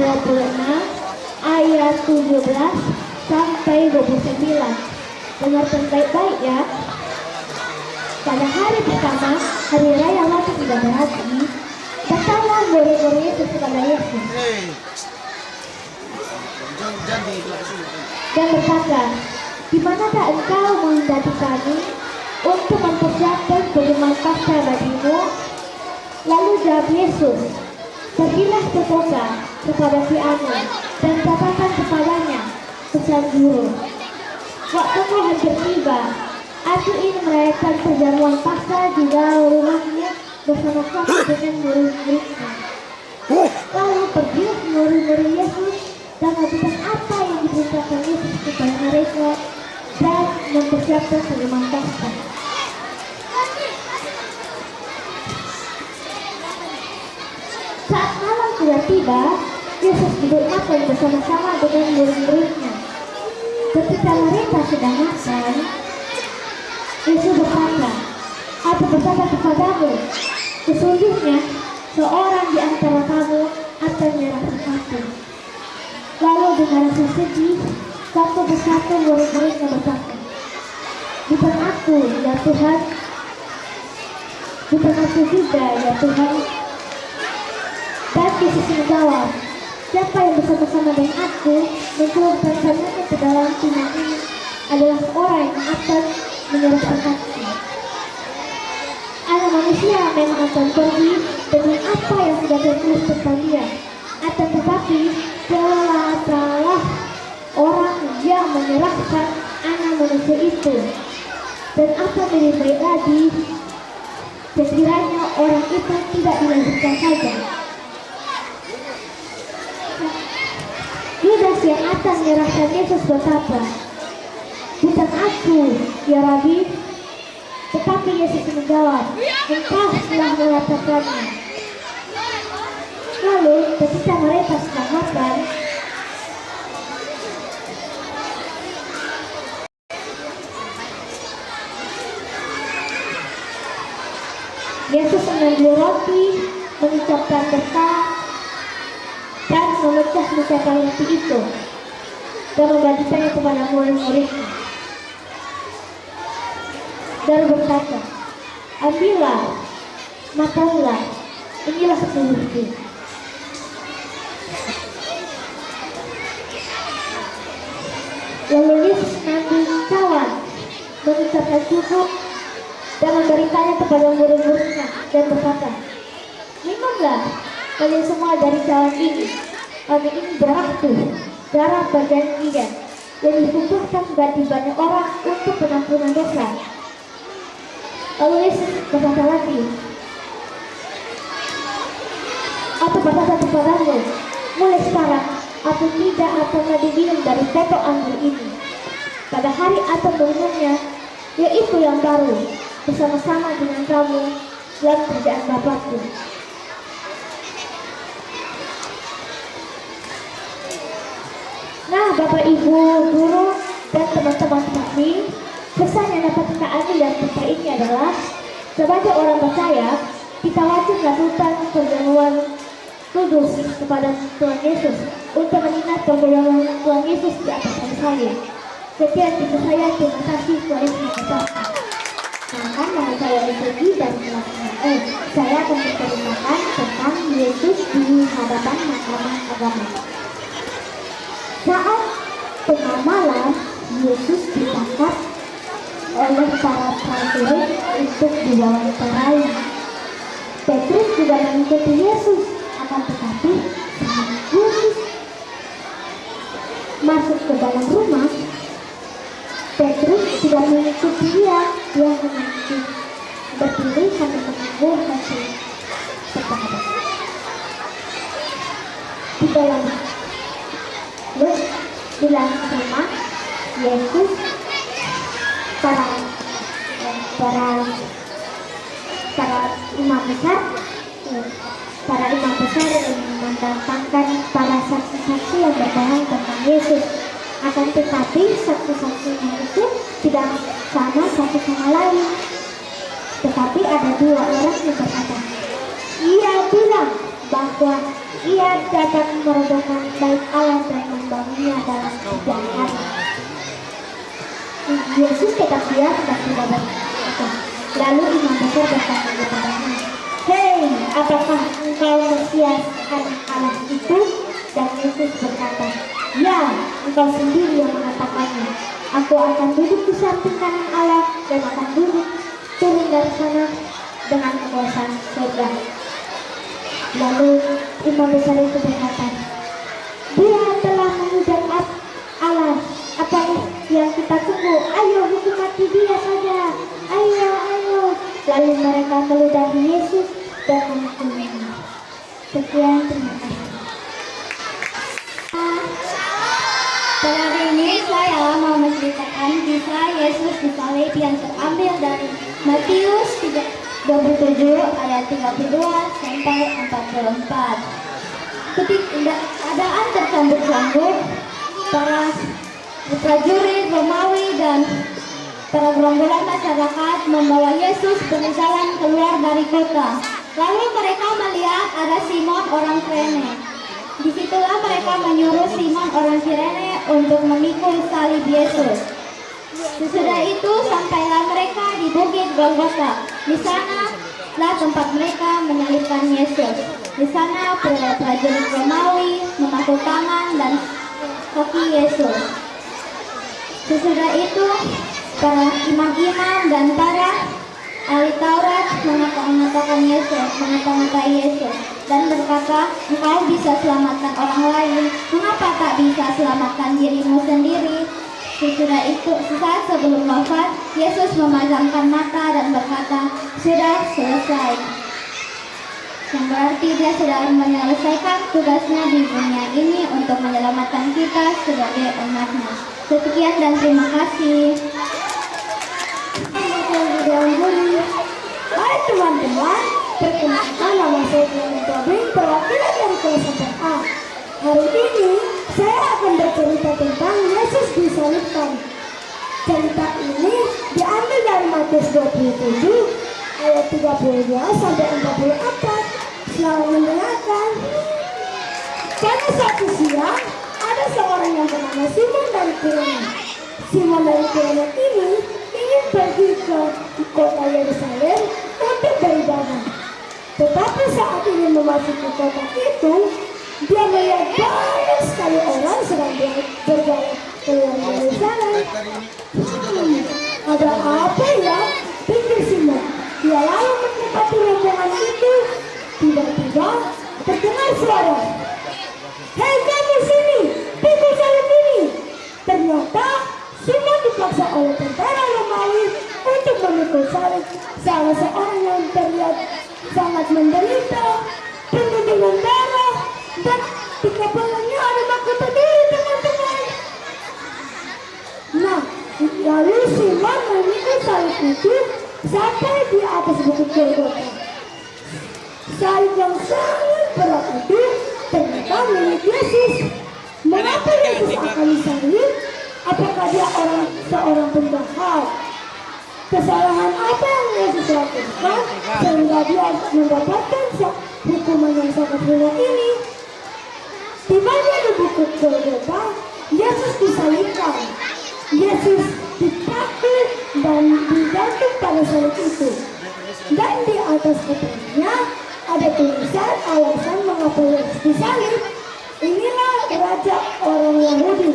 26 ayat 17 sampai 29. Dengarkan baik-baik ya. Pada hari pertama, hari raya Waktu Tidak Berarti, datanglah murid-murid Yesus kepada Yesus dan berkata, "Di manakah engkau menghendaki kami untuk mempersiapkan pengumuman Paskah bagimu?" Lalu jawab Yesus, "Pergilah ke kota kepada si Anu dan katakan kepadanya, pesan guru, waktumu hampir tiba. Aku ingin merayakan perjamuan Paskah di dalam rumahmu bersama-sama dengan murid-muridnya." Lalu pergilah murid-murid Yesus dan melakukan apa yang diperintahkan Yesus kepada mereka dan mempersiapkan pengumuman Paskah. Saat malam sudah tiba, Yesus duduk makan bersama-sama dengan murid-muridnya. Ketika mereka sedang makan, Yesus berkata, "Aku berkata kepadamu, sesungguhnya seorang di antara kamu akan menyerahkan aku." Lalu dengan rasa sedih, satu persatu murid-muridnya berkata, "Bukan aku, ya Tuhan, bukan aku juga, ya Tuhan." Dan Yesus menjawab, "Siapa yang bersama-sama dengan aku mencelupkan tangannya ke dalam timah ini adalah orang yang akan menyerahkan aku. Anak manusia memang akan pergi dengan apa yang sudah tertulis tentang dia. Akan tetapi celakalah orang yang menyerahkan anak manusia itu. Dan akan lebih baik lagi sekiranya orang itu tidak dilahirkan saja." Yudas yang akan menyerahkan Yesus berkata, "Bukan aku, ya Rabi." Tetapi Yesus menjawab, "Engkau telah mengatakannya." Lalu ketika mereka sedang makan, Yesus mengambil roti, mengucapkan berkat, dan memecah-mecahkan roti itu dan membagikannya kepada murid-muridnya dan berkata, "Ambillah, makanlah, inilah tubuhku." Lalu Yesus mengambil cawan, mengucapkan syukur dan memberikannya kepada murid-muridnya dan berkata, "Minumlah kalian semua dari cawan ini, karena ini darahku, darah perjanjian yang ditumpahkan bagi banyak orang untuk penampunan dosa." Lalu Yesus berkata lagi, "Aku berkata kepadamu, mulai sekarang aku tidak akan lagi minum dari tepok anggur ini pada hari atau berikutnya, yaitu yang baru, bersama-sama dengan kamu dalam kerajaan Bapa-Ku." Nah, Bapak, Ibu, guru, dan teman-teman kami, pesan yang dapat kita ambil dari cerita ini adalah, sebagai orang percaya, kita wajib melakukan perjamuan kudus kepada Tuhan Yesus untuk mengingat perjamuan Tuhan Yesus di atas saya. Sekian cerita saya, terima kasih. Tuhan Yesus memberkati. Maka mau saya pergi dan saya akan menceritakan tentang Yesus di hadapan mahkamah agama. Saat tengah malam, Yesus ditangkap oleh para prajurit untuk diwawancarai. Petrus juga mengikuti Yesus, akan tetapi saat Yesus masuk ke dalam rumah, Petrus tidak mengikuti dia menunggu berdiri sampai menunggu hasil pertangkapan. Di dalam rumah, Yesus para imam besar mendatangkan para saksi-saksi yang berbohong tentang Yesus. Akan tetapi saksi-saksinya itu tidak sama satu sama lain. Tetapi ada dua orang yang berkata, "Ia bilang bahwa ia dapat merobohkan bait Allah dan membangunnya dalam 3 hari. Yesus tetap diam dan tidak berkata. Lalu imam besar bertanya kepadanya, "Hei, apakah engkau Mesias anak Allah itu?" Dan Yesus berkata, "Ya, engkau sendiri yang mengatakannya. Aku akan duduk di samping kanan Allah dan akan duduk turun dari sana dengan kekuasaan surga." Lalu imam besar itu berkata, "Dia telah menghujat Allah. Apa yang kita tunggu? Ayo hukum mati dia saja. Ayo, ayo." Lalu mereka meludahi Yesus dan menghukumnya. Sekian, terima kasih. Pada hari ini saya mau menceritakan kisah Yesus disalib yang terambil dari Matius 27 ayat 32 sampai 44. Ketika keadaan tercampur-campur, para prajurit Romawi dan para gerombolan masyarakat membawa Yesus berjalan keluar dari kota. Lalu mereka melihat ada Simon orang Kirene. Disitulah mereka menyuruh Simon orang Kirene untuk memikul salib Yesus. Sesudah itu sampailah mereka di bukit Golgota. Di sanalah tempat mereka menyalibkan Yesus. Di sana prajurit Romawi memangku tangan dan kaki Yesus. Sesudah itu para imam-imam dan para ahli Taurat mengata-ngatai Yesus dan berkata, "Engkau bisa selamatkan orang lain, mengapa tak bisa selamatkan dirimu sendiri?" Sesudah itu, sesaat sebelum wafat, Yesus memejamkan mata dan berkata, "Sudah selesai." Yang berarti dia sudah menyelesaikan tugasnya di dunia ini untuk menyelamatkan kita sebagai umatnya. Sekian dan terima kasih. Hai teman-teman, perkenalkan nama saya Clement Tobing, perwakilan dari kelas 4A. Hari ini saya akan bercerita tentang Yesus disalibkan. Cerita ini diambil dari Matius 27 ayat 32 sampai 44. Selamat mendengarkan. Pada suatu siang, ada seorang yang bernama Simon dari Kirene. Simon dari Kirene ini ingin pergi ke kota Yerusalem untuk beribadah. Tetapi saat ingin memasuki kota itu, dia melihat banyak sekali orang sedang berjalan keluar Yerusalem. Ada apa ya? Pikir Simon. Dia lalu mendekati rombongan itu. Tiba-tiba terdengar suara, "Hei kamu sini, pikul salib ini." Ternyata Simon dipaksa oleh tentara Romawi untuk memikul salib salah seorang yang terlihat sangat menderita, penuh dengan darah, dan di kepalanya ada mahkota duri, teman-teman. Nah, lalu Simon memikul salib itu sampai di atas bukit Golgota. Salib yang sangat berat itu ternyata milik Yesus. Mengapa Yesus akan disalib? Apakah dia seorang penjahat? Kesalahan apa yang Yesus lakukan sehingga dia mendapatkan hukuman yang sangat berat ini? Tibanya di bukit Golgota, Yesus disalibkan. Yesus dipaku dan digantung pada salib itu. Dan di atas kepalanya ada tulisan alasan mengapa Yesus disalib. Inilah raja orang Yahudi.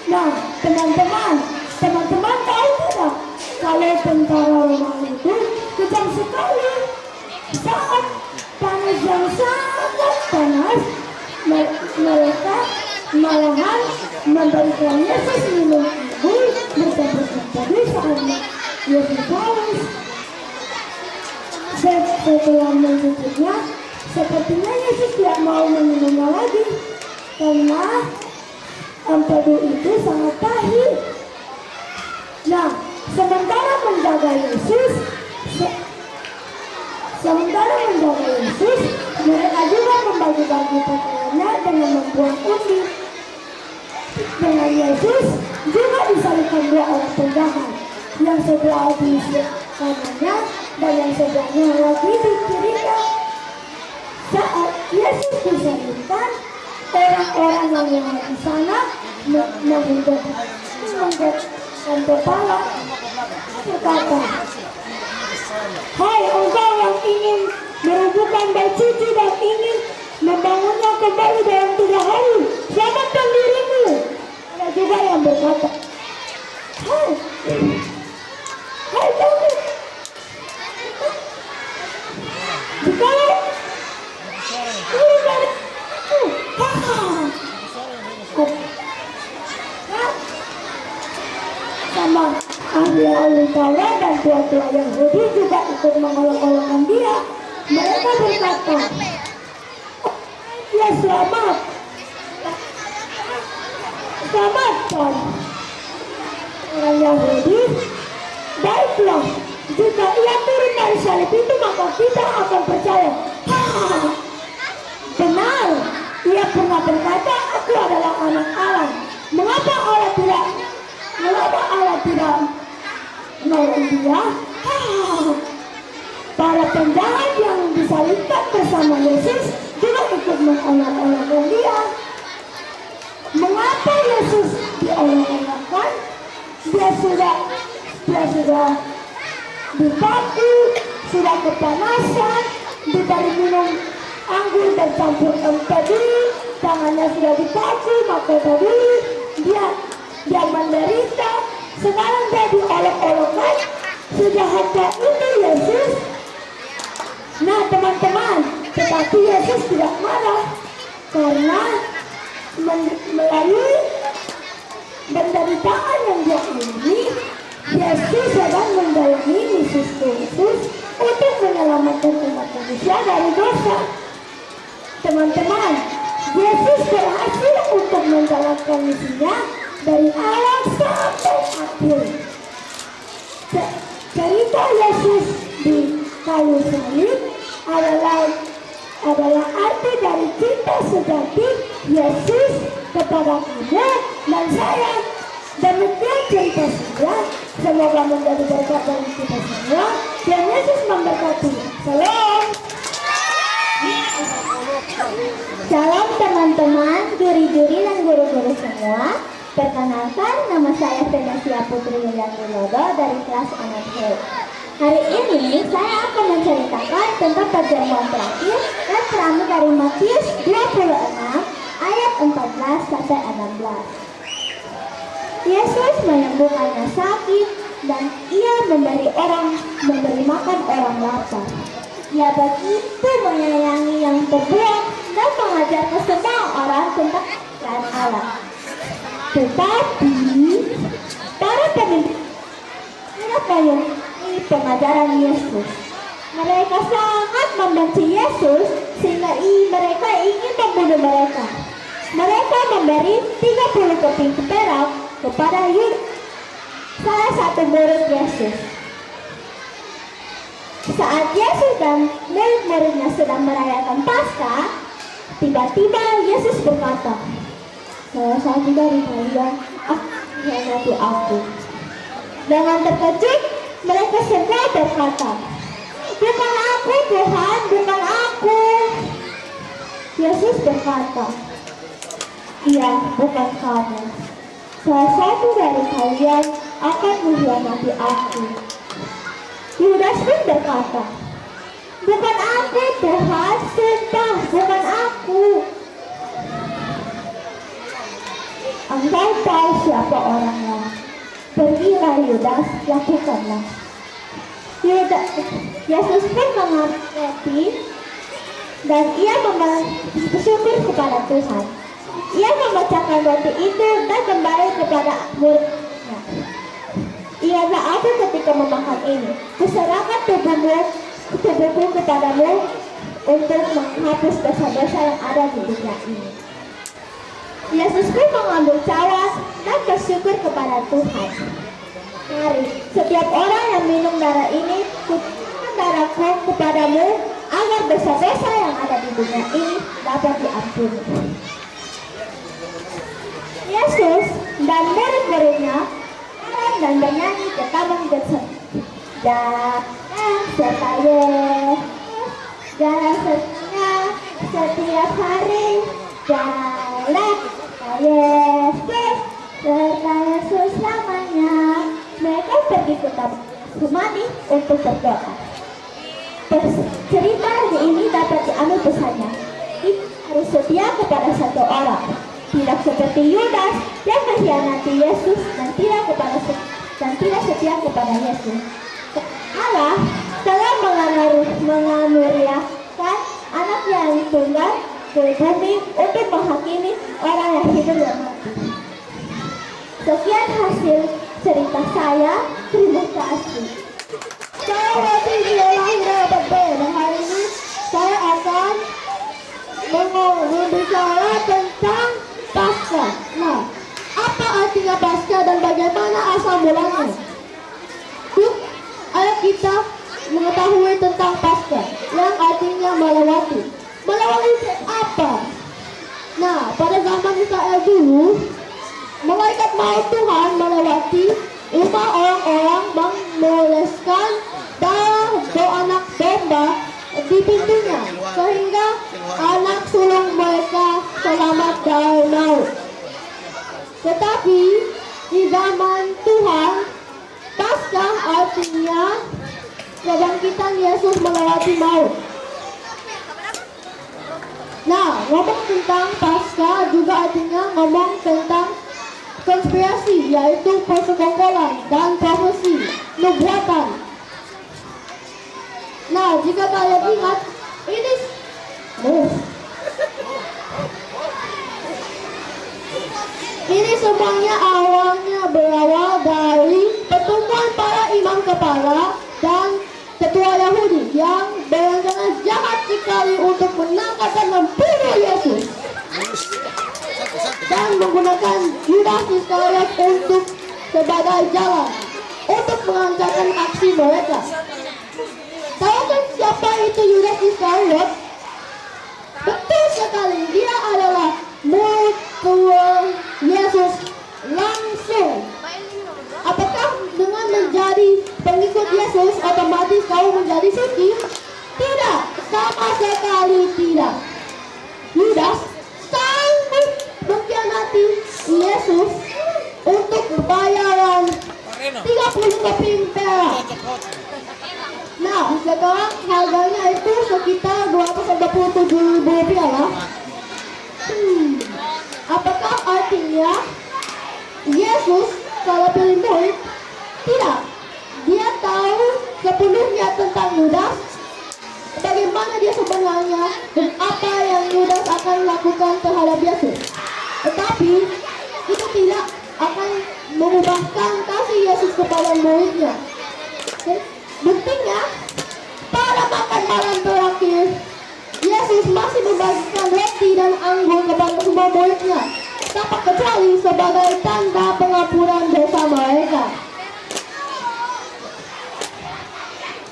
Nah, teman-teman tahu tidak kalau tentara Romawi itu kejam sekali. Saat panas yang sangat panas, mereka malahan memberikan Yesus minum anggur bercampur-campur saat Yesus haus. Setelah mencicipnya, sepertinya Yesus tidak mau meminumnya lagi karena empedu itu sangat pahit. Nah, sementara menjaga Yesus, mereka juga membagi-bagi pakaiannya dengan membuang undi. Dengan Yesus juga disalibkan 2 orang penjahat, yang sebelah di kanannya dan yang sebelahnya lagi di kirinya. Saat Yesus disalibkan, orang-orang yang lewat di sana menggantungkan kepala berkata, "Hai engkau yang ingin merubuhkan bait suci dan ingin membangunnya kembali dalam 3 hari, selamatkan dirimu." Ada juga yang berkata, "Hai kamu, jikalau turun dari itu, sama ahli-ahli Taurat dan tua-tua Yahudi juga ikut mengolok-olokkan dia. Mereka berkata, "Ya selamatkan orang Yahudi. Baiklah, jika ia turun dari salib itu maka kita akan percaya." Benar, ia pernah berkata, "Aku adalah anak Allah." Mengapa Allah tidak menolong dia? Para penjahat yang disalibkan bersama Yesus juga ikut mengolok-olokkan dia. Mengapa Yesus diolok-olokkan? Dia sudah dipaku, sudah kepanasan, diberi minum anggur bercampur empedu, tangannya sudah dipaku, mahkota dulu, dia menderita, sekarang dia diolok-olokkan. Sejahatnya itu Yesus. Nah teman-teman, tetapi Yesus tidak marah karena melalui penderitaan yang dia alami, Yesus sedang menjalani misi khusus untuk menyelamatkan umat manusia dari dosa. Teman-teman, Yesus berhasil untuk menjalankan misinya dari awal sampai akhir. Cerita Yesus di kayu salib adalah arti dari cinta sejati Yesus kepada kamu dan saya. Demikian cerita saya. Semoga menjadi berkat bagi kita semua. Dan Yesus memberkati. Salam. Shalom teman-teman, juri-juri dan guru-guru semua. Perkenalkan, nama saya Venesia Putri Yulianti dari kelas 6C. Hari ini saya akan menceritakan tentang perjamuan terakhir dan ceramah dari Matius 26 ayat 14 sampai 16. Yesus menyembuhkan yang sakit dan ia memberi makan orang lapar. Ia begitu menyayangi yang terbuang dan mengajarkan semua orang tentang kerajaan Allah. Tetapi para pemimpin tidak menyukai pengajaran Yesus. Mereka sangat membenci Yesus sehingga mereka ingin membunuh mereka. Mereka memberi 30 keping perak kepada Yudas, salah satu murid Yesus. Saat Yesus dan murid-muridnya sedang merayakan Paskah, tiba-tiba Yesus berkata, "Salah satu dari kalian akan mengkhianati aku." Dengan terkejut, mereka semua berkata, "Bukan aku Tuhan, bukan aku." Yesus berkata, "Iya, bukan kamu. Salah satu dari kalian akan mengkhianati aku." Yudas pun berkata, "Bukan aku Tuhan, sumpah bukan aku." Engkau tahu siapa orangnya. Pergilah Yudas, lakukanlah. Yesus pun mengerti dan ia bersyukur kepada Tuhan. Ia memecahkan roti itu dan kembali kepada muridnya. Ia berkata ketika memakan ini, "Kuserahkan tubuhku kepadamu untuk menghapus dosa-dosa yang ada di dunia ini." Yesus pun mengambil cawan dan bersyukur kepada Tuhan. "Mari, setiap orang yang minum darah ini, kutujukan darahku kepadamu, agar dosa-dosa yang ada di dunia ini dapat diampuni." Yesus dan murid-muridnya dan bernyanyi ke taman Getsemani. Jalan serta Yesus, jalan serta setiap hari. Jalan ke Yesus, serta Yesus selamanya. Mereka pergi ke Getsemani untuk berdoa. Cerita ini dapat diambil pesannya. Kita harus setia kepada satu orang, tidak seperti Yudas yang mengkhianati Yesus dan tidak setia kepada Yesus. Allah telah mengaruniakan anak yang tunggal ke bumi untuk menghakimi orang yang hidup dan mati. Sekian hasil cerita saya. Terima kasih. Saya Wati Lahira Bebe, dan hari ini saya akan berbicara tentang Paskah. Nah, apa artinya Paskah dan bagaimana asal mulanya? Yuk, ayo kita mengetahui tentang Paskah yang artinya melewati. Melewati itu apa? Nah, pada zaman Israel dulu, malaikat maut Tuhan melewati rumah orang-orang memoleskan darah anak domba di pintunya, sehingga anak sulung mereka selamat dari maut. Tetapi di zaman Tuhan, Paskah artinya kebangkitan Yesus melewati maut. Nah, ngomong tentang Paskah juga artinya ngomong tentang konspirasi, yaitu persekongkolan dan profesi, nubuatan. Nah, jika kalian ingat, ini semuanya awalnya berawal dari pertemuan para imam kepala dan ketua Yahudi yang berencana jahat sekali untuk menangkap dan membunuh Yesus, dan menggunakan Yudas Iskariot untuk sebagai jalan untuk melancarkan aksi mereka. Tahukah siapa itu Yudas Iskariot? Betul sekali, dia adalah murid Yesus langsung. Apakah dengan menjadi pengikut Yesus otomatis kau menjadi suci? Tidak, sama sekali tidak. Yudas sanggup mengkhianati Yesus untuk bayaran 30 keping perak. Nah, sekarang harganya itu sekitar 247.000 rupiah lah. Apakah artinya Yesus kalau pilih murid? Tidak. Dia tahu sepenuhnya tentang Yudas, bagaimana dia sebenarnya dan apa yang Yudas akan lakukan terhadap Yesus. Tetapi itu tidak akan mengubahkan kasih Yesus kepada muridnya. Buktinya, pada makan malam terakhir, Yesus masih membagikan roti dan anggur kepada semua muridnya, tanpa kecuali sebagai tanda pengampunan dosa mereka.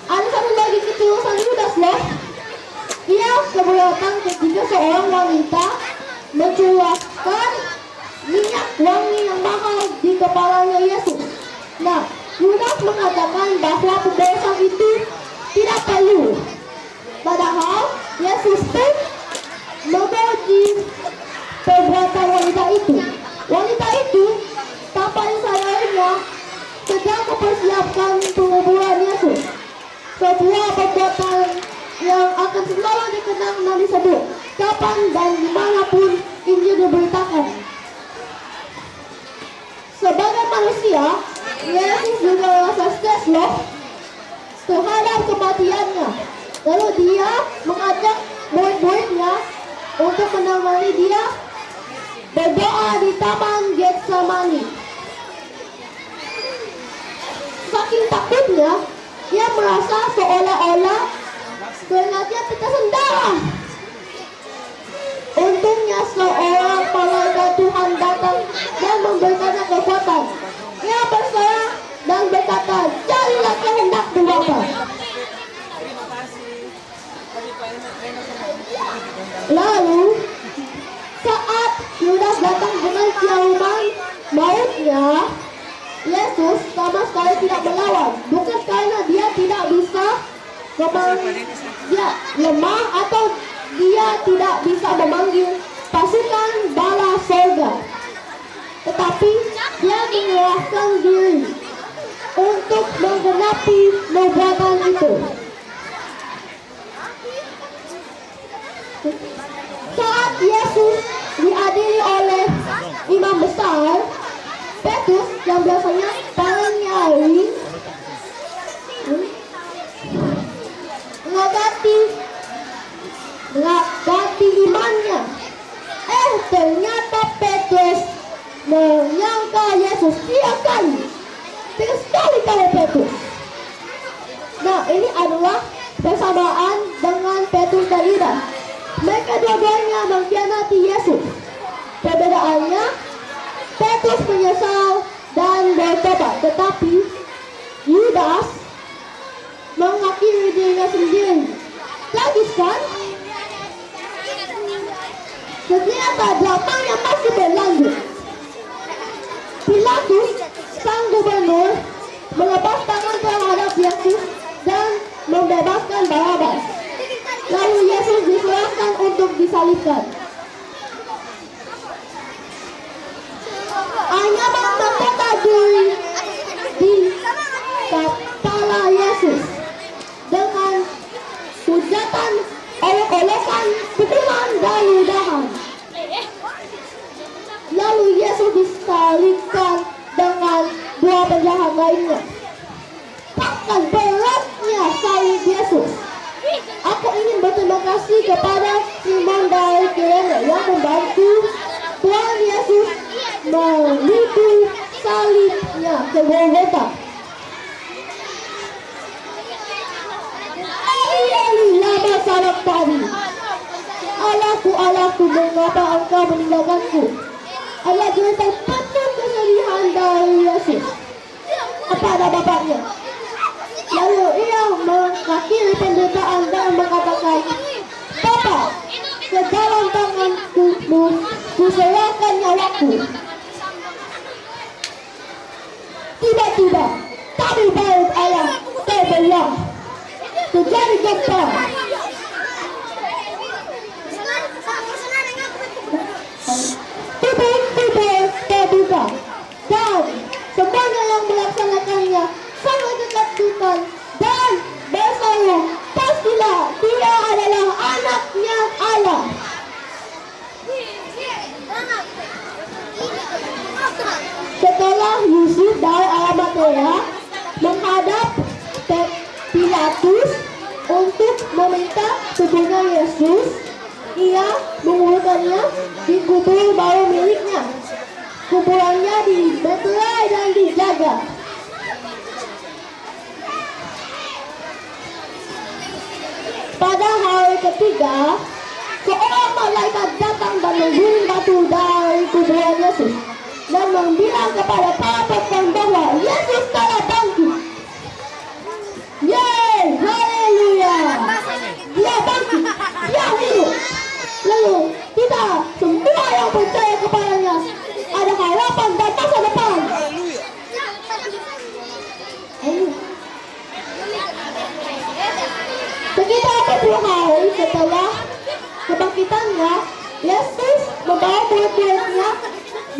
Ada satu lagi ketulusan Yudas loh. Dia keberatan ketika seorang wanita mencurahkan minyak wangi yang mahal di kepalanya Yesus. Nah, Yudas mengatakan bahwa pemborosan itu tidak perlu. Padahal Yesus pun memuji perbuatan wanita itu. Wanita itu tanpa disadarinya sedang mempersiapkan penguburan Yesus. Sebuah perbuatan yang akan selalu dikenang dan disebut kapan dan dimanapun Injil diberitakan. Sebagai manusia, Yesus juga merasa stres loh terhadap kematiannya. Lalu dia mengajak murid-muridnya untuk menemani dia berdoa di Taman Getsemani. Saking takutnya, dia merasa seolah-olah keringatnya tetesan darah. Untungnya seorang malaikat Tuhan datang dan memberikannya kekuatan. Ia bersorak dan berkata, "Jadilah kehendak Bapa." Lalu saat Yudas datang dengan ciuman mautnya, Yesus sama sekali tidak melawan. Bukan karena dia tidak bisa, dia lemah atau dia tidak bisa memanggil pasukan bala surga, tetapi dia menyerahkan diri untuk menggenapi nubuatan itu. Saat Yesus diadili oleh imam besar, Petrus yang biasanya paling nyali mengobati imannya. Ternyata Petrus menyangka Yesus 3 kali. 3 kali Petrus. Nah, ini adalah persamaan dengan Petrus dan Yudas. Mereka dua-duanya mengkhianati Yesus. Perbedaannya, Petrus menyesal dan bertobat, tetapi Yudas mengakhiri dirinya sendiri. Tragis kan? Ternyata dramanya masih berlanjut. Pilatus, sang gubernur, melepas tangan terhadap Yesus dan membebaskan Barabas. Lalu Yesus diserahkan untuk disalibkan. Anyaman mahkota di kepala Yesus dengan hujatan, olok-olokan, pukulan, dan ludahan. Lalu Yesus disalibkan dengan 2 penjahat lainnya. Bahkan beratnya salib Yesus. Aku ingin berterima kasih kepada Simon dari Kirene yang membantu Tuhan Yesus memikul salibnya ke Golgota. Eli lama sabachthani. Allahku, Allahku, mengapa engkau meninggalkanku? Allah cerita penuh kesedihan dari Yesus. Apa ada bapaknya? Lalu ia mengakhiri penderitaan dan mengatakan, Bapa, ke dalam tanganku kuserahkan nyawaku. Tiba-tiba tabir baut Allah terbelah. Terjadi gempa. Tiba-tiba terbuka dan semuanya yang melaksanakannya sangat ketakutan dan berseru, pastilah dia adalah anaknya Allah. Setelah Yusuf dari Arimatea menghadap Pilatus untuk meminta tubuhnya Yesus, ia menguburkannya di kubur baru miliknya. Kuburannya dimeterai dan dijaga. Pada hari ketiga, seorang malaikat datang dan mengguling batu dari kuburan Yesus dan membilang kepada para pasukan bahwa Yesus telah bangkit. Yeay, haleluya! Dia bangkit, dia hidup. Lalu kita semua yang percaya kepadanya ada harapan dan masa depan. Sekitar 40 hari setelah kebangkitannya, Yesus membawa murid-muridnya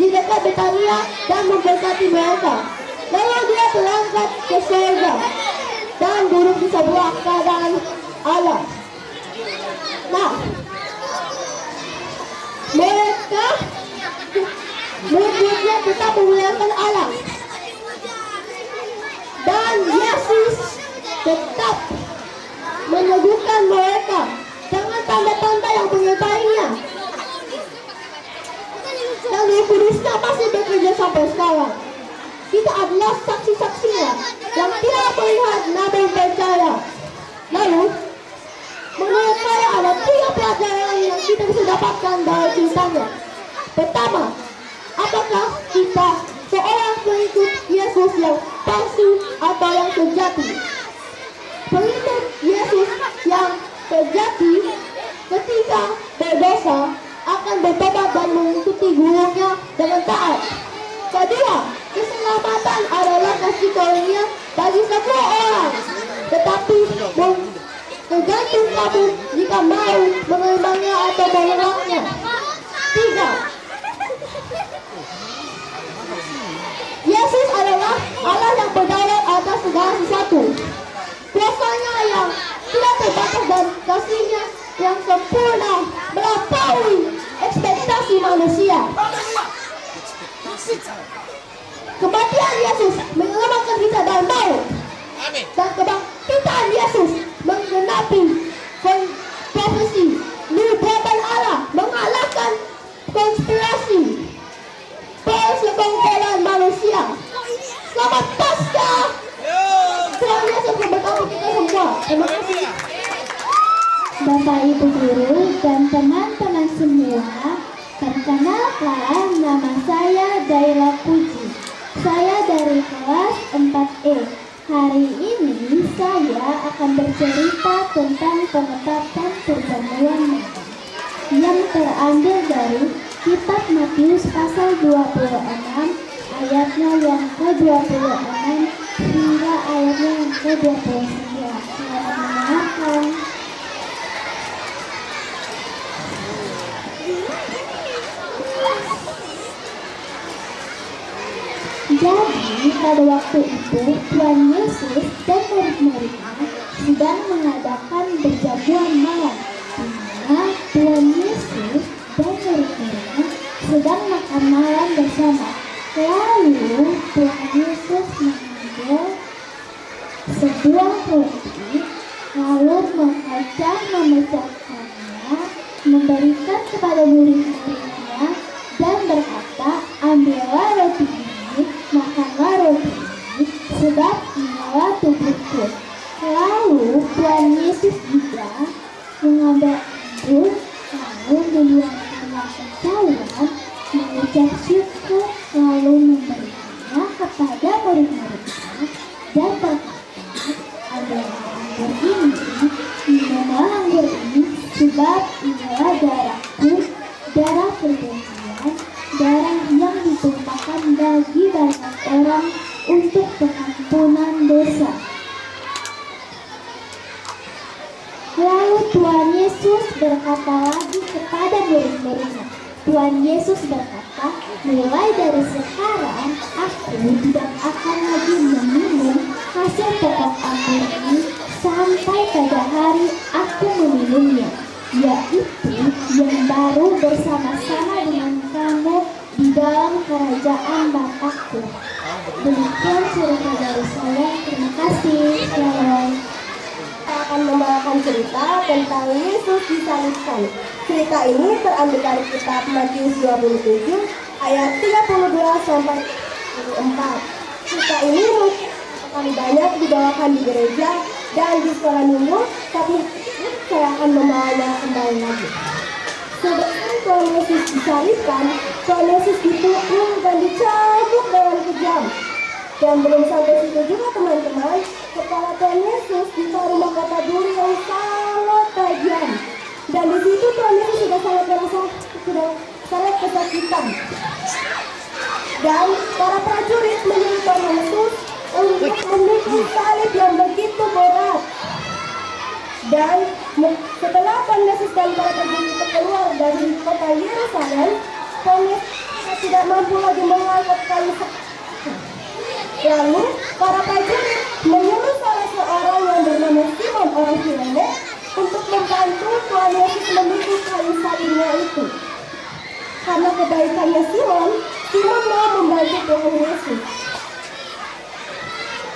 di dekat Betania dan memberkati mereka. Lalu dia berangkat ke surga dan duduk di sebelah kanan Allah. Nah, mereka murid-muridnya tetap memuliakan Allah, dan Yesus tetap meneguhkan mereka dengan tanda-tanda yang menyertainya. Dan Roh Kudusnya masih bekerja sampai sekarang. Kita adalah saksi-saksinya yang tidak melihat namun percaya. Lalu, menurut saya ada 3 pelajaran yang kita bisa dapatkan dari ceritanya. Pertama, apakah kita seorang pengikut Yesus yang palsu atau yang sejati? Pengikut Yesus yang sejati ketika berdosa akan bertobat dan mengikuti gurunya dengan taat. Kedua, keselamatan adalah kasih karunia bagi semua orang, tetapi Tergantung kamu jika mau menerimanya atau menolaknya. 3. Yesus adalah Allah yang berdaulat atas segala sesuatu. Kuasanya yang tidak terbatas dan kasihnya yang sempurna melampaui ekspektasi manusia. Kematian Yesus menyelamatkan kita dari maut. Dan kebangkitan Yesus menggenapi profesi nubuatan Allah, mengalahkan konspirasi persekongkolan manusia. Selamat Paskah. Tuhan Yesus memberkati kita semua. Terima kasih. Bapak Ibu Guru dan teman-teman semua, perkenalkan nama saya Daila Puji. Saya dari kelas 4E. Hari ini saya akan bercerita tentang penetapan perjamuan yang terambil dari kitab Matius pasal 26 ayatnya yang ke-26 hingga ayatnya yang ke-29. Selamat mendengarkan. Jadi pada waktu itu Tuhan Yesus dan murid-muridnya sedang mengadakan perjamuan malam, di mana Tuhan Yesus dan murid-muridnya sedang makan malam bersama. Lalu Tuhan Yesus mengambil sebuah roti, lalu memecahkannya, memberikan kepada murid-muridnya dan berkata, ambillah roti ini, makanlah roti ini, sebab inilah tubuhku. Lalu Tuhan Yesus juga mengambil anggur, lalu menuangkannya ke dalam, mengucap syukur, lalu memberikannya kepada murid-muridnya dan berkata, ambillah anggur ini, minumlah anggur ini, sebab inilah darahku, darah perjanjian, darah yang ditumpahkan bagi banyak orang untuk pengampunan dosa. Lalu Tuhan Yesus berkata lagi kepada murid-muridnya. Tuhan Yesus berkata, mulai dari sekarang aku tidak akan lagi meminum hasil pokok anggur ini sampai pada hari aku meminumnya, yaitu yang baru bersama-sama dengan kamu di dalam kerajaan Bapakku. Demikian cerita dari saya. Terima kasih. Shalom. Saya akan membawakan cerita tentang Yesus disalibkan. Cerita ini terambil dari kitab Matius 27 ayat 32 sampai 34. Cerita ini kali banyak dibawakan di gereja dan di sekolah minggu, tapi saya akan membawanya kembali lagi. Sebelum Tuhan Yesus disalibkan, Tuhan Yesus dipukul dan dicambuk dengan kejam. Dan belum sampai situ juga teman-teman, kepala Tuhan Yesus ditaruh mahkota duri yang sangat tajam. Dan di situ Tuhan Yesus sudah sangat kesakitan. Dan para prajurit menyuruh Tuhan Yesus untuk memikul salib yang begitu berat. Dan setelah Tuhan Yesus dan para prajurit itu keluar dari kota Yerusalem, Tuhan Yesus tidak mampu lagi mengangkat kayu. Lalu para prajurit menyuruh salah seorang yang bernama Simon orang Kirene untuk membantu Tuhan Yesus memikul kayu salibnya itu. Karena kebaikannya Simon mau membantu Tuhan Yesus.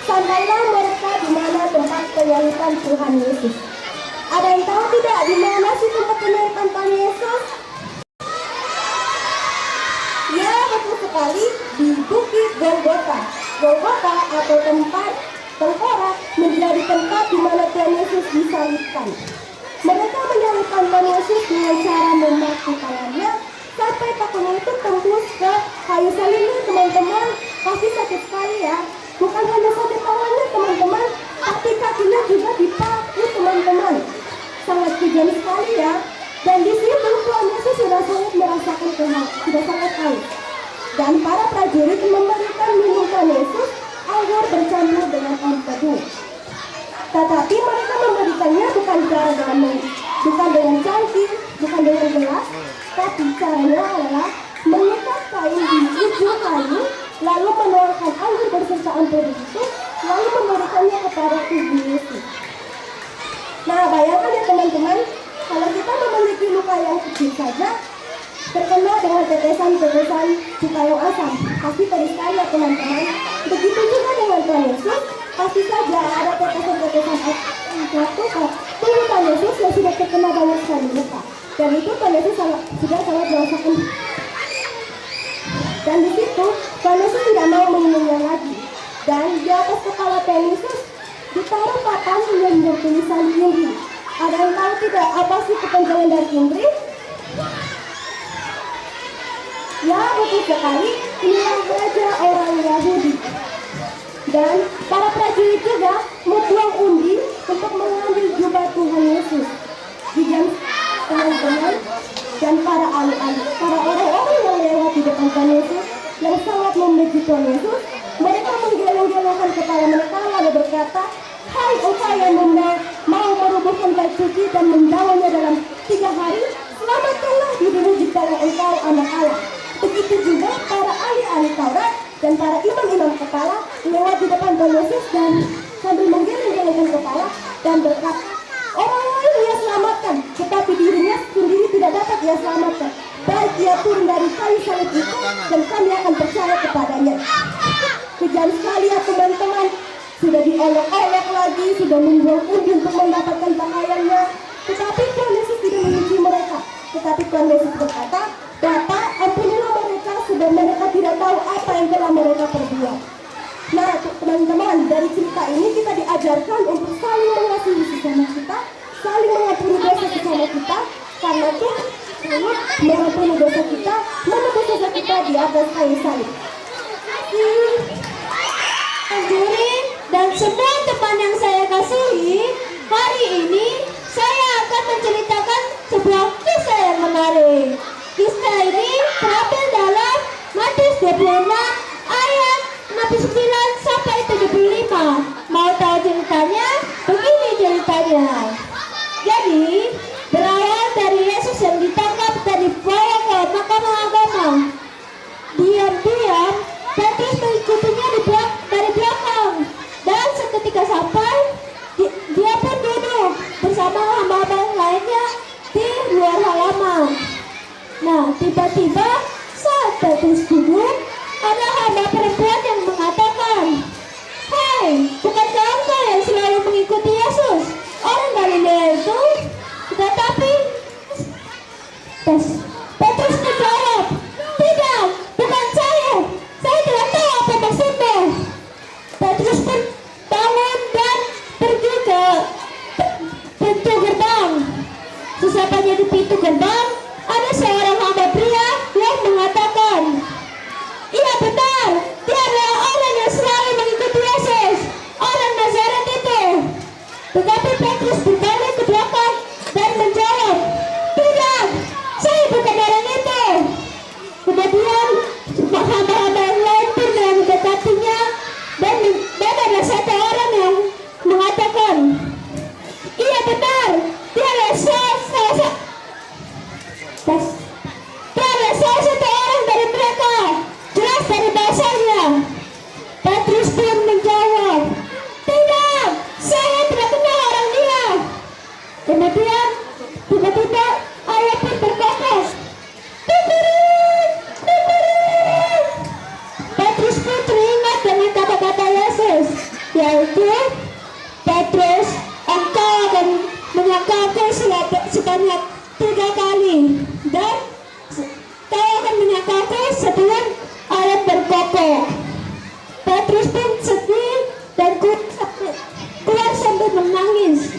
Sampailah mereka di mana tempat penyaliban Tuhan Yesus. Ada yang tahu tidak di mana sih tempat penyaliban Tuhan Yesus? Ya, betul sekali, di Bukit Golgota. Golgota atau tempat tengkorak menjadi tempat di mana Tuhan Yesus disalibkan. Mereka menyalibkan Tuhan Yesus dengan cara memakai tangannya sampai pakunya itu tembus ke kayu salibnya, teman-teman. Pasti sakit sekali ya. Bukan hanya sakit tangannya teman-teman, tapi kakinya juga dipaku teman-teman. Sangat kejam sekali ya. Dan di situ Tuhan Yesus sudah sangat merasakan sudah sangat haus. Dan para prajurit memberikan minum Tuhan Yesus anggur bercampur dengan air teduh. Tetapi mereka memberikannya bukan bukan cara bukan dengan cangkir, bukan dengan gelas, tapi caranya adalah mengikat kain di ujung kayu, lalu menuangkan anggur berserta ampuri itu, lalu memberikannya kepada tubuh Yesus. Nah, bayangkan ya teman-teman, kalau kita memiliki luka yang kecil saja, terkena dengan tetesan-tetesan cuka yang asam, pasti pedih sekali ya teman-teman. Begitu juga dengan Tuhan Yesus, pasti saja ada tetesan-tetesan jatuh. Tuhan Yesus yang sudah terkena banyak sekali luka, dan itu Tuhan Yesus sudah sangat merasakan. Dan di situ Tuhan Yesus tidak mau meminumnya lagi. Dan di atas kepala Tuhan Yesus ditaruh papan yang bertulisan Injil. Ada yang tahu tidak apa sih kepanjangan dari Injil? Ya, betul sekali, inilah raja orang Yahudi. Dan para prajurit juga membuang undi untuk mengambil jubah Tuhan Yesus. Di jam teman-teman dan para ahli-ahli, para orang-orang yang lewat di depan Tuhan Yesus yang sangat memuji Tuhan Yesus, mereka menggeleng-gelengkan kepala mereka lalu berkata, "Hai engkau yang mau merubuhkan bait suci dan membawanya dalam 3 hari, selamatkanlah dirimu jikalau engkau anak Allah." Begitu juga para ahli-ahli Taurat dan para imam-imam kepala lewat di depan Tuhan Yesus dan sambil menggeleng-gelengkan kepala dan berkata, "Orang lain ia selamatkan, tetapi dirinya sendiri tidak dapat ia selamatkan. Baik ia turun dari kayu salib itu, dan kami akan percaya kepadanya." Kejam sekali ya teman-teman, sudah diolok-olok lagi, sudah membuang undi untuk mendapatkan pakaiannya, tetapi Tuhan Yesus tidak memuji mereka. Tetapi Tuhan Yesus berkata, "Bapa, ampunilah mereka, sebab mereka tidak tahu apa yang telah mereka perbuat." Nah teman-teman, dari cerita ini kita diajarkan untuk saling mengasihi sesama kita, saling mengampuni dosa sesama kita, karena Tuhan mengampuni dosa kita, menebus dosa kita di atas kayu salib. Hadirin dan semua teman yang saya kasihi, hari ini saya akan menceritakan sebuah kisah yang menarik. Kisah ini terambil dalam Matius 26 ayat 69 sampai 75. Mau tahu ceritanya? Begini ceritanya. Jadi, berawal dari Yesus yang ditangkap dan dibawa ke mahkamah agama. Diam-diam, Petrus mengikutinya dari belakang. Dan seketika sampai, dia pun duduk bersama hamba-hamba lainnya di luar halaman. Nah, tiba-tiba saat Petrus duduk, ada hamba perempuan yang mengatakan, "Hei, bukankah engkau yang selalu mengikuti Yesus, orang Galilea itu?" Tetapi Petrus menjawab, "Tidak, bukan saya. Saya tidak tahu apa maksudnya." Petrus pun bangun dan pergi ke pintu gerbang. Sesampainya di pintu gerbang, ada seorang hamba pria yang mengatakan, "Iya benar, dia adalah orang yang selalu mengikuti Yesus, orang Nazaret itu." Tetapi Petrus berbalik ke belakang dan menjawab, "Tidak, saya bukan orang itu." Kemudian hamba-hamba yang lain pun mendekatinya dan ada satu orang yang mengatakan, "Iya benar, dia adalah salah satu orang dari mereka, jelas dari bahasanya." Petrus pun menjawab, "Tidak, saya tidak kenal orang dia." Kemudian tiba-tiba ayah pun berkata, "Tungguin, tungguin." Petrus pun teringat dengan kata-kata Yesus, yaitu, "Petrus, engkau akan menyangkalku sebanyak 3 kali, dan kau akan menyangkalku sebelum ayat berkokok." Petrus pun sedih dan keluar sambil menangis.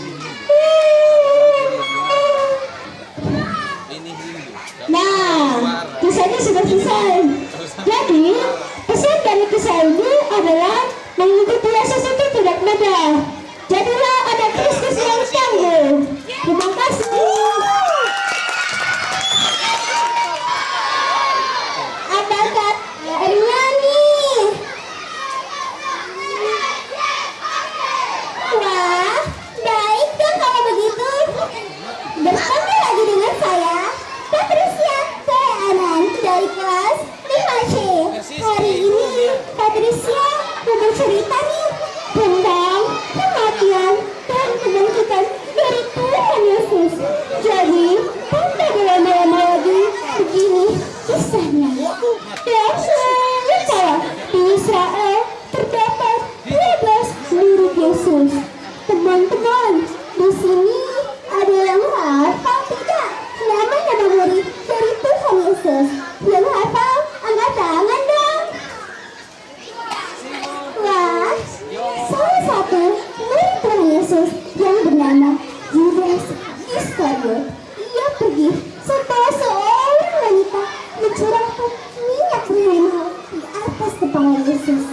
Nah, kisahnya sudah selesai. Jadi, pesan dari kisah ini adalah mengikuti Yesus itu tidak mudah. Jadilah anak Kristus yang tangguh. Terima kasih. Ada Kak Riani. Wah, baik dong kalau begitu. dari kelas 5C. Hari ini Patricia mau bercerita nih tentang kematian dan kebangkitan dari Tuhan Yesus. Jadi, tanpa berlama-lama lagi, begini kisahnya. Dan sementara di Israel terdapat 12 murid Yesus. Teman-teman, di sini ada yang hafal tidak nama-nama murid dari Tuhan Yesus? Yang hafal, angkat tangan dong. Wah, salah satu murid Tuhan Yesus yang bernama Judas Iskariot. Ia pergi setelah seorang wanita mencurahkan minyak berlian mahal di atas kepala Yesus.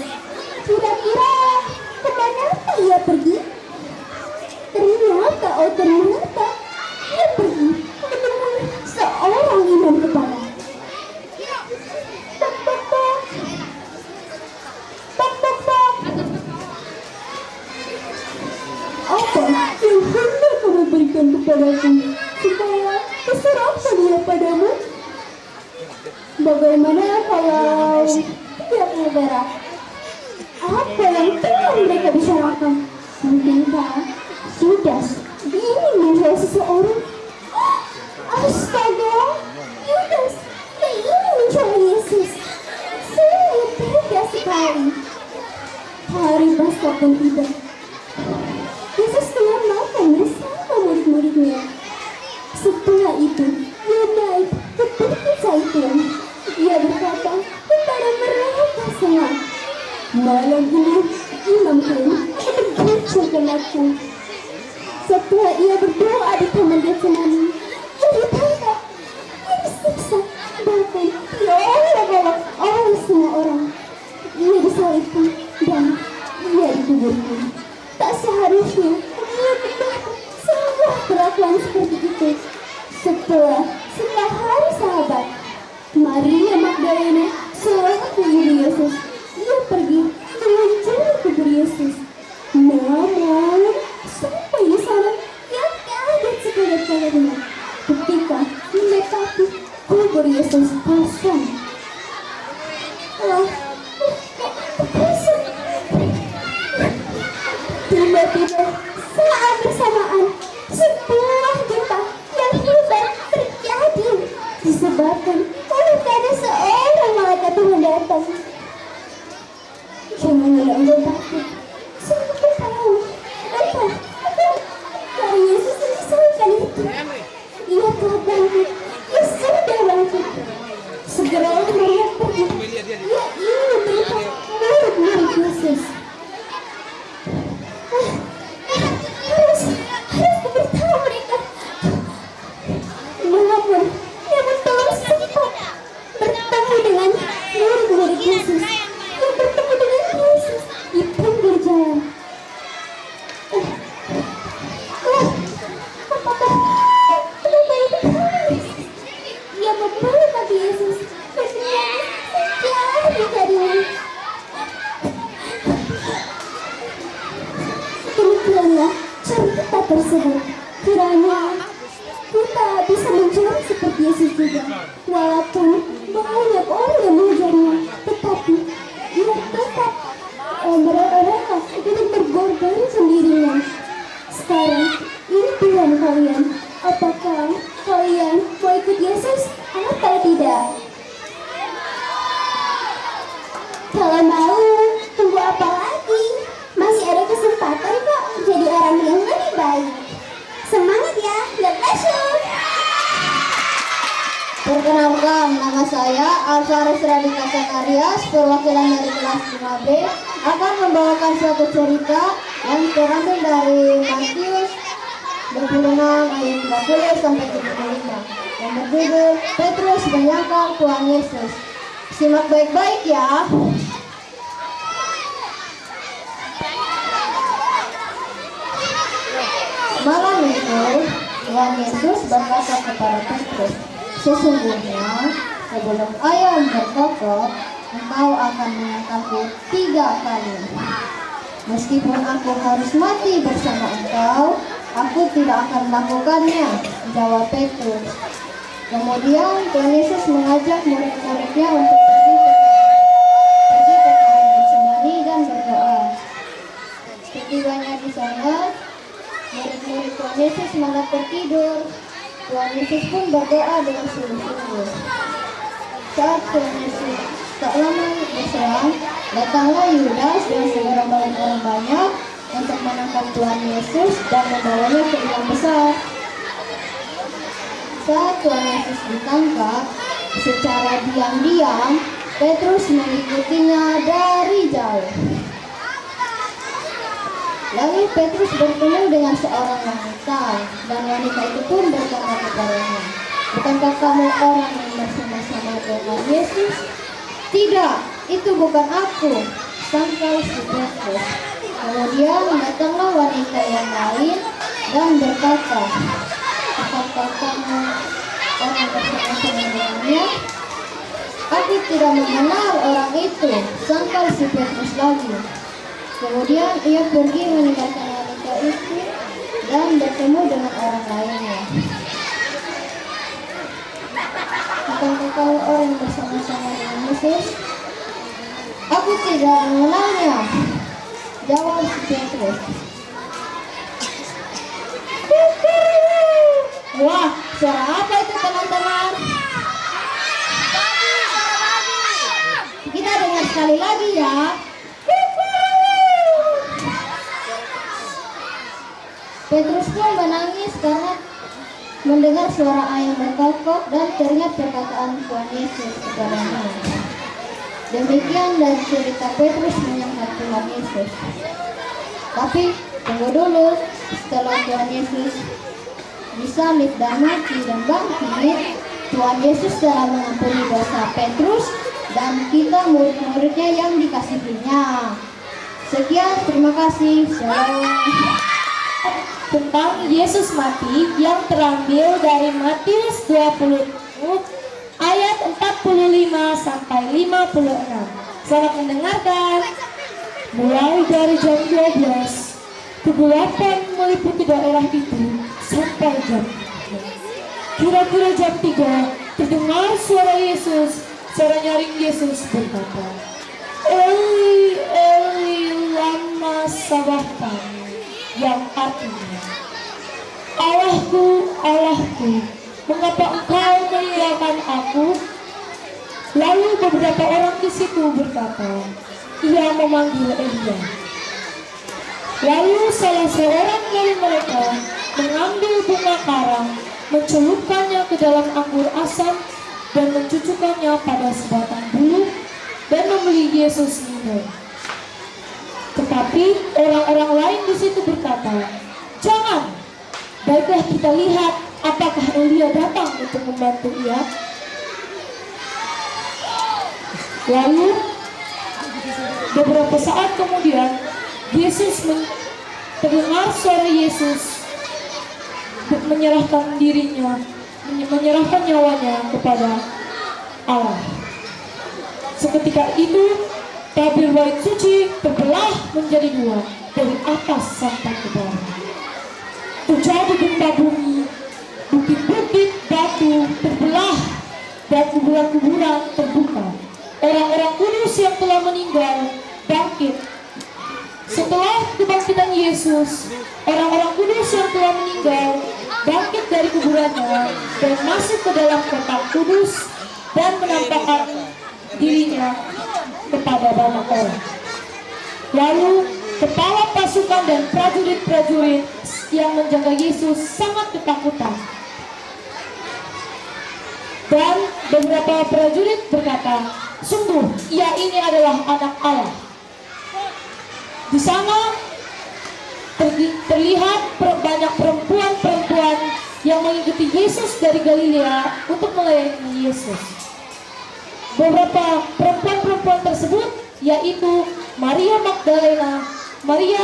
Kira-kira kemana ia pergi? Ternyata ia pergi menemui seorang imam kepala. Tok, tok, tok. Tok, tok, tok. Apa yang hendak kamu berikan kepadaku supaya kuserahkan dia padamu? Bagaimana kalau 30 perak? Apa yang telah mereka bicarakan? Mungkinkah Judas ingin menjual seseorang? Astaga, Judas ingin menjual Yesus. Sungguh tega sekali. Hari Paskah pun tiba. Yesus telah makan bersama murid-muridnya. Setelah itu, ia naik ke Bukit Zaitun. Ia berkata kepada mereka semua, malam ini imam pun mengucapkan aku. Setelah ia berdoa di taman Getsemani, ia ditangkap, ia disiksa, bahkan diolok-olok oleh semua orang. Ia disalibkan dan ia dikuburkan. Tak seharusnya ia mendapat semua perlakuan seperti itu. Setelah hari Sabat, Maria Magdalena selaku ibu Yesus, ia pergi mengunjungi kubur Yesus. Namun sampai di sana ia kaget sekali-kalinya ketika mendapati kubur Yesus kosong. Kosong. Tiba-tiba saat bersamaan sebuah gempa yang hebat terjadi disebabkan oleh karena seorang malaikat Tuhan datang. Janganlah engkau takut. Sungguh tahu apa kalau Yesus menyelesaikan itu. Ia telah bangkit. Ia sudah bangkit. Segera Maria pergi. Ia ingin melihat murid-murid Yesus. Harus memberitahu mereka. Namun belum sempat bertemu dengan murid-murid Yesus. Ia bertemu dengan Yesus di pinggir jalan. Kenapa itu terjadi? Ia memeluk kaki Yesus dan dia menjadi jadinya. Demikianlah cerita tersebut. Kiranya kita bisa menjadi seperti Yesus juga. Walaupun banyak orang yang mengejarnya, tetapi ia tetap mereka untuk berkorban sendirinya. Sekarang ini pilihan kalian. Apakah kalian mau ikut Yesus atau tidak? Kalau mau, tunggu apa lagi? Masih ada kesempatan kok jadi orang yang lebih baik. Semangat ya, God bless you. Perkenalkan, nama saya Alvares Radika Sakarias, perwakilan dari kelas 5B, akan membawakan suatu cerita yang terambil dari Matius 26 ayat 30 sampai 75 yang berjudul Petrus menyangkal Tuhan Yesus. Simak baik-baik ya. Malam itu Tuhan Yesus berkata kepada Petrus, sesungguhnya sebelum ayam berkokok, engkau akan menyangkalku 3 kali. Meskipun aku harus mati bersama engkau, aku tidak akan melakukannya, jawab Petrus. Kemudian Tuhan Yesus mengajak murid-murid hendak tertidur, Tuhan Yesus pun berdoa dengan sungguh-sungguh. Saat Tuhan Yesus tak lama berselang, datanglah Yudas dan segerombolan orang banyak untuk menangkap Tuhan Yesus dan membawanya ke ruang besar. Saat Tuhan Yesus ditangkap, secara diam-diam Petrus mengikutinya dari jauh. Lalu Petrus bertemu dengan seorang wanita, dan wanita itu pun berkata kepadanya, "Bukankah kamu orang yang bersama-sama dengan Yesus?" "Tidak, itu bukan aku," sangkal si Petrus. Kemudian datanglah wanita yang lain dan berkata, "Apakah kamu orang bersama-sama dengannya?" "Aku tidak mengenal orang itu," sangkal si Petrus lagi. Kemudian ia pergi meninggalkan wanita itu dan bertemu dengan orang lainnya. "Bukankah kamu orang yang bersama-sama dengan Yesus?" "Aku tidak mengenalnya," jawab si Petrus. Wah, suara apa itu teman-teman? Kita dengar sekali lagi ya. Petrus pun menangis karena mendengar suara ayam berkokok dan teringat perkataan Tuhan Yesus kepadanya. Demikian dari cerita Petrus menyangkal Tuhan Yesus. Tapi tunggu dulu, setelah Tuhan Yesus disalib dan mati dan bangkit, Tuhan Yesus telah mengampuni dosa Petrus dan kita murid-muridnya yang dikasihinya. Sekian, terima kasih. Shalom. Tentang Yesus mati yang terambil dari Matius 20 ayat 45 sampai 56. Selamat mendengarkan. Mulai dari jam 12, kegelapan meliputi daerah itu sampai jam 3. Kira-kira jam 3 terdengar suara Yesus, suara nyaring Yesus berkata, "Eli, Eli, lama sabachthani," yang artinya, "Allahku, Allahku, mengapa engkau meninggalkan aku?" Lalu beberapa orang di situ berkata, "Ia memanggil Elia." Lalu salah seorang dari mereka mengambil bunga karang, mencelupkannya ke dalam anggur asam dan mencucukkannya pada sebatang bulu dan memberi Yesus minum. Tetapi orang-orang lain di situ berkata, "Jangan, baiklah kita lihat apakah Elia datang untuk membantu ia." Lalu beberapa saat kemudian terdengar suara Yesus menyerahkan dirinya, menyerahkan nyawanya kepada Allah. Seketika itu tabir bait suci terbelah menjadi dua dari atas sampai ke bawah. Terjadi gempa bumi, bukit-bukit batu terbelah dan kuburan-kuburan terbuka. Orang-orang kudus yang telah meninggal bangkit. Setelah kebangkitan Yesus, orang-orang kudus yang telah meninggal bangkit dari kuburannya dan masuk ke dalam kota kudus dan menampakkan dirinya kepada banyak orang. Lalu kepala pasukan dan prajurit-prajurit yang menjaga Yesus sangat ketakutan. Dan beberapa prajurit berkata, "Sungguh, ia ini adalah anak Allah." Di sana terlihat banyak perempuan-perempuan yang mengikuti Yesus dari Galilea untuk melayani Yesus. Beberapa perempuan-perempuan tersebut yaitu Maria Magdalena, Maria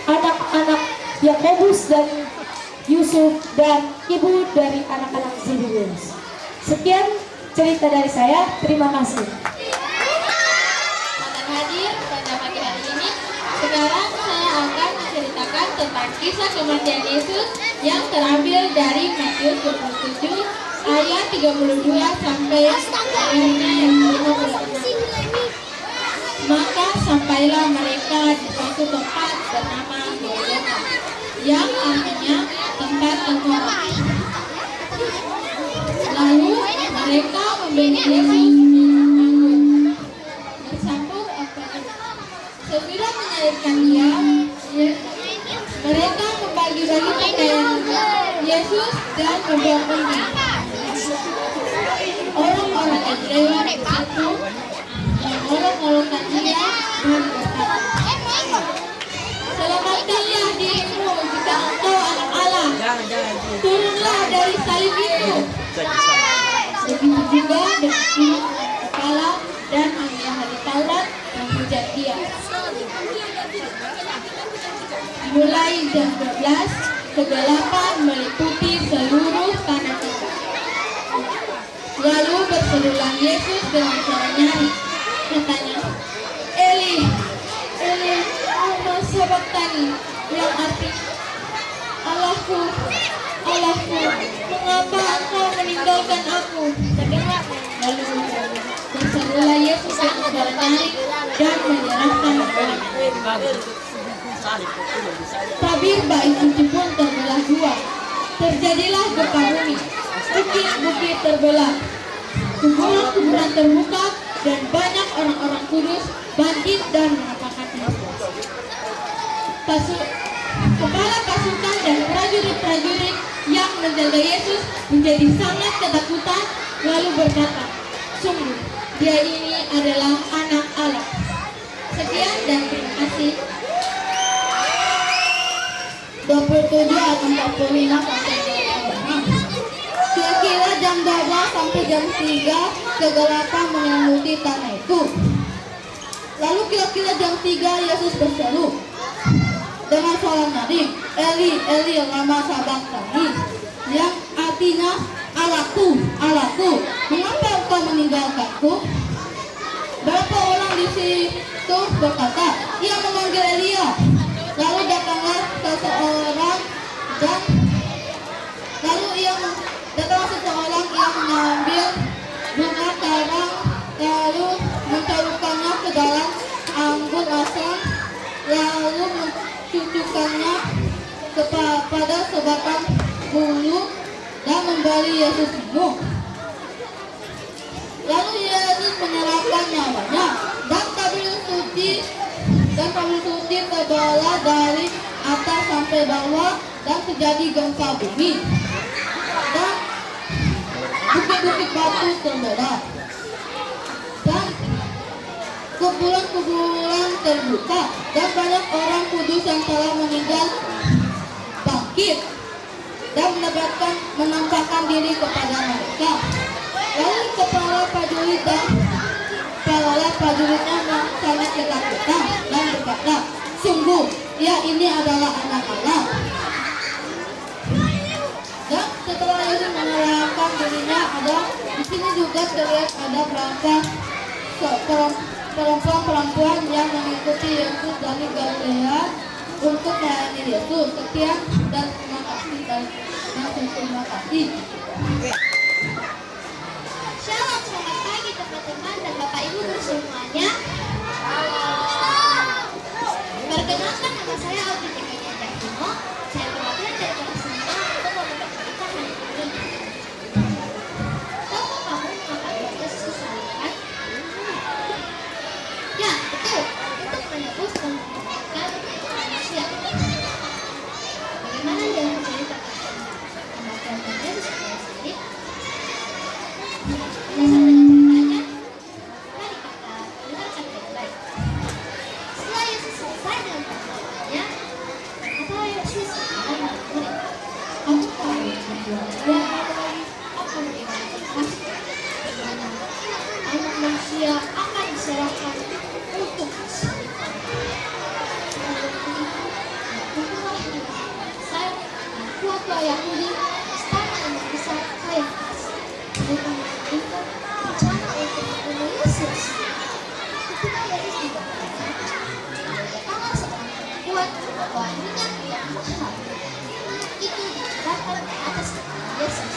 anak-anak Yakobus dan Yusuf, dan ibu dari anak-anak Zebedeus. Sekian cerita dari saya, terima kasih. Selamat hadir pada pagi hari ini. Sekarang saya akan menceritakan tentang kisah kematian Yesus yang terambil dari Matius 27 ayat 32 sampai ayatnya yang 56. Maka sampailah mereka di suatu tempat bernama Golgota, yang artinya tempat tengkorak. Lalu mereka memberi Yesus minum anggur. Bersambung apa? Sesudah menyalibkan dia, mereka membagi-bagi pakaian Yesus dan membawa pergi. Orang-orang Israel itu mengolok-olokkan dia dan berkata, "Selamatkanlah dirimu jika engkau anak Allah. Turunlah dari salib itu." Begitu juga dengan kepala dan ahli Taurat menghujat dia. Mulai jam 12, kegelapan meliputi seluruh tanah itu. Lalu berserulah Yesus dengan suara nyaring. Katanya, "Eli, Eli, lama sabachthani," yang artinya, "Allahku, Allahku, mengapa engkau meninggalkan aku?" Lalu berserulah Yesus dengan suara nyaring dan menyerahkan nyawa. Tabir bait suci pun terbelah dua. Terjadilah gempa bumi. Bukit-bukit terbelah. Kuburan-kuburan terbuka dan banyak orang-orang kudus bangkit dan mengatakan kepala pasukan dan prajurit-prajurit yang menjaga Yesus menjadi sangat ketakutan lalu berkata, "Sungguh, dia ini adalah anak Allah." Sekian dan terima kasih. 27 atau 45 sampai 46. Kira-kira jam 12 sampai jam 3 kegelapan menyelimuti tanah itu. Lalu kira-kira jam 3 Yesus berseru dengan suara nyaring, "Eli, Eli, lama sabachthani," yang artinya, "Allahku, Allahku, mengapa engkau meninggalkanku?" Berapa orang di situ berkata, "Ia memanggil Elia." Lalu datanglah seseorang yang mengambil bunga karang lalu mencelupkannya ke dalam anggur asam lalu mencucukkannya kepada sebatang bulu dan memberi Yesus minum. Lalu Yesus menyerahkan nyawanya dan tabir suci terbelah dari atas sampai bawah dan terjadi gempa bumi dan bukit-bukit batu terbelah dan kuburan-kuburan terbuka dan banyak orang kudus yang telah meninggal bangkit dan menampakkan diri kepada mereka. Lalu kepala prajuritnya sangat ketakutan dan berkata, "Sungguh, ia ini adalah anak Allah." Dan setelah Yesus menyerahkan dirinya, di sini juga terlihat ada perempuan-perempuan yang mengikuti Yesus dari Galilea untuk melayani Yesus. Sekian dan terima kasih terima kasih. Shalom, selamat pagi teman-teman dan Bapak Ibu semuanya. Perkenalkan, nama saya Audrey Tekenya Jakino. Saya perwakilan dari kelas 5 untuk memberikan cerita hari ini. Tahukah kamu mengapa Yesus disalibkan? Ya, betul. Untuk menebus dan menyelamatkan manusia. Bagaimana dia menceritakan kematian Yesus sebagai salib? Berdasarkan ceritanya, mari kita dengarkan baik-baik. Setelah Yesus selesai dengan perbuatannya, kata Yesus kepada murid-murid, "Kamu tahu dia akan dimanfaatkan di mana Anak Manusia akan diserahkan untuk disalibkan." Saya ketua Yahudi istana yang besar Kayafas mereka menginginkan rencana untuk membunuh Yesus. Ketika Yesus dibebaskan, datanglah seorang perempuan membawa minyak yang mahal. Minyak itu dicurahkan ke atas kepala Yesus.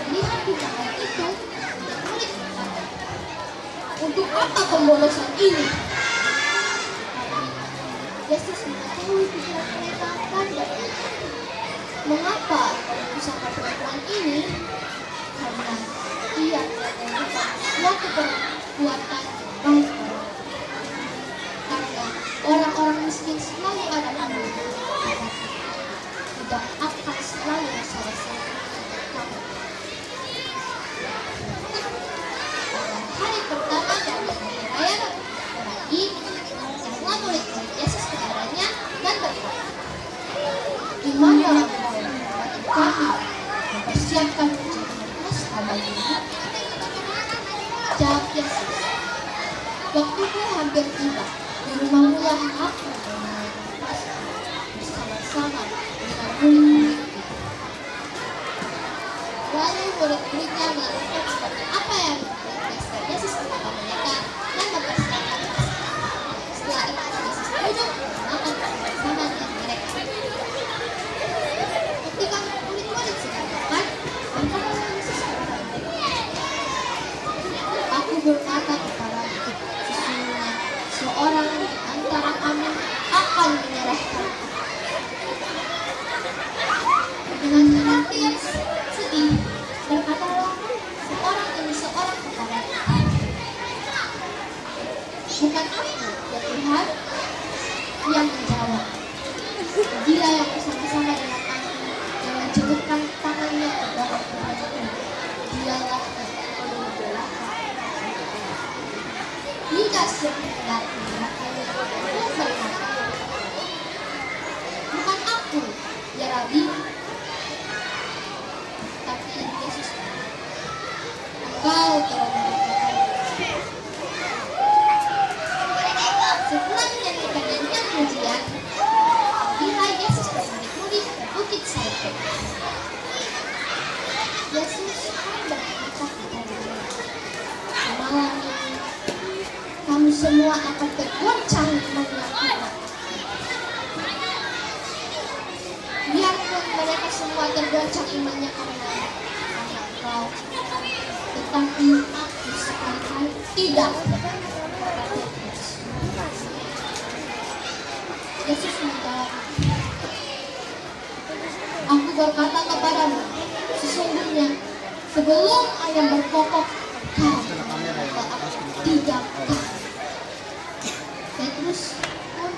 Melihat tindakan itu, murid berkata, "Untuk apa pemborosan ini?" Yesus mengetahui pikiran mereka dan berkata, "Mengapa kamu menyusahkan perempuan ini? Karena ia melakukan suatu perbuatan baik. Karena orang-orang miskin selalu ada pada tidak akan selalu bersama-sama kamu." Hari pertama dari hari raya Raya, semua murid-murid Yesus kepadanya dan berkata, "Di mana engkau membantu kami mempersiapkan perjamuan Paskah bagimu?" Jawab Yesus, "Waktuku hampir tiba. Di rumahmu lah aku merayakan Paskah bersama-sama dengan murid-muridku." Lalu murid-muridnya melakukan seperti apa yang diperintahkan Yesus kepada mereka dan mempersiapkan Paskah. Setelah itu Yesus duduk makan bersama dengan mereka. Ketika murid-murid sedang makan, berkatalah Yesus kepada mereka, "Aku berkata kepadamu, sesungguhnya seorang di antara kamu akan menyerahkan aku." Dengan hati yang sedih, berkatalah seorang demi seorang kepadanya, "Bukan aku, ya Tuhan." Ia menjawab, "Dia yang bersama-sama dengan aku yang mencelupkan tangannya ke dalam bajuku, dialah yang perlu belakang." Yudas yang laki pun berkata, "Bukan aku, ya Rabi." Tapi Yesus berkata, "Engkau telah mengatakan." Setelah menyanyikan nyanyian pujian, pergilah Yesus dan murid-murid ke Bukit Zaitun. Yesus pun berkata kepada mereka, "Malam ini kamu semua akan tergoncang mengenai. Biarpun mereka semua tergoncang imannya karena engkau, tetapi aku sekali-kali tidak." Yesus menjawab, "Aku berkata kepadamu, sesungguhnya sebelum ayam berkokok, kau berkata aku 3 kali." Petrus pun,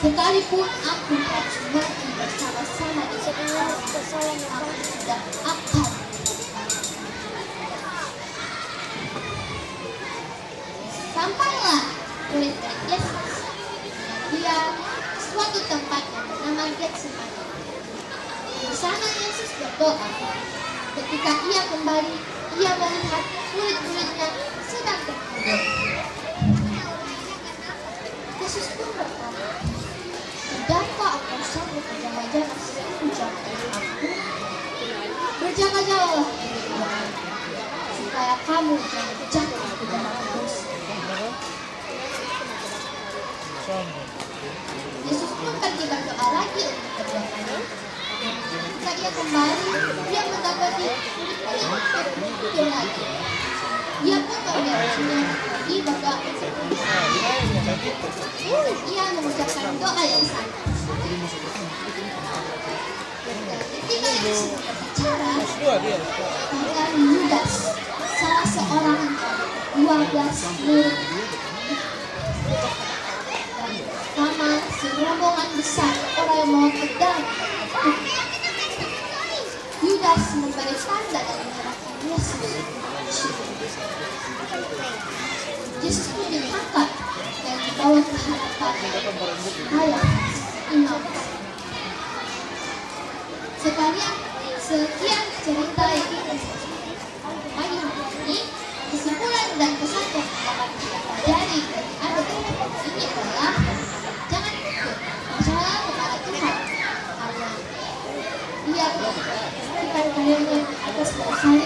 "Sekalipun aku harus mati bersama-sama dengan engkau, aku tidak akan." Sampailah murid-murid Yesus dia suatu tempat yang bernama Getsemani. Di sana Yesus berdoa. Ketika ia kembali, ia melihat murid-muridnya sedang tertidur. Yesus pun berkata, "Tidakkah engkau sanggup berjaga-jaga 1 jam dari aku? Berjaga-jagalah supaya kamu jangan jatuh ke dalam dosa." Yesus pun pergi berdoa lagi untuk kedua kali. Ketika ia kembali, ia mendapati murid-murid tertidur lagi. Ia pun membiarkannya pergi berdoa untuk ia mengucapkan doa yang sama. Ketika Yesus berbicara, maka Yudas, salah seorang 12 murid, sama serombongan besar orang yang mau pedang, Yudas memberi tanda dan menyerahkan Yesus. Yesus pun ditangkap dan dibawa ke hadapan ayah imam. Sekian cerita yang pagi hari ini. Kesimpulan dan pesan yang dapat kita pelajari dari adegan ini adalah jangan takut, percaya kepada Tuhan karena Dia melakukan karyanya atas dasar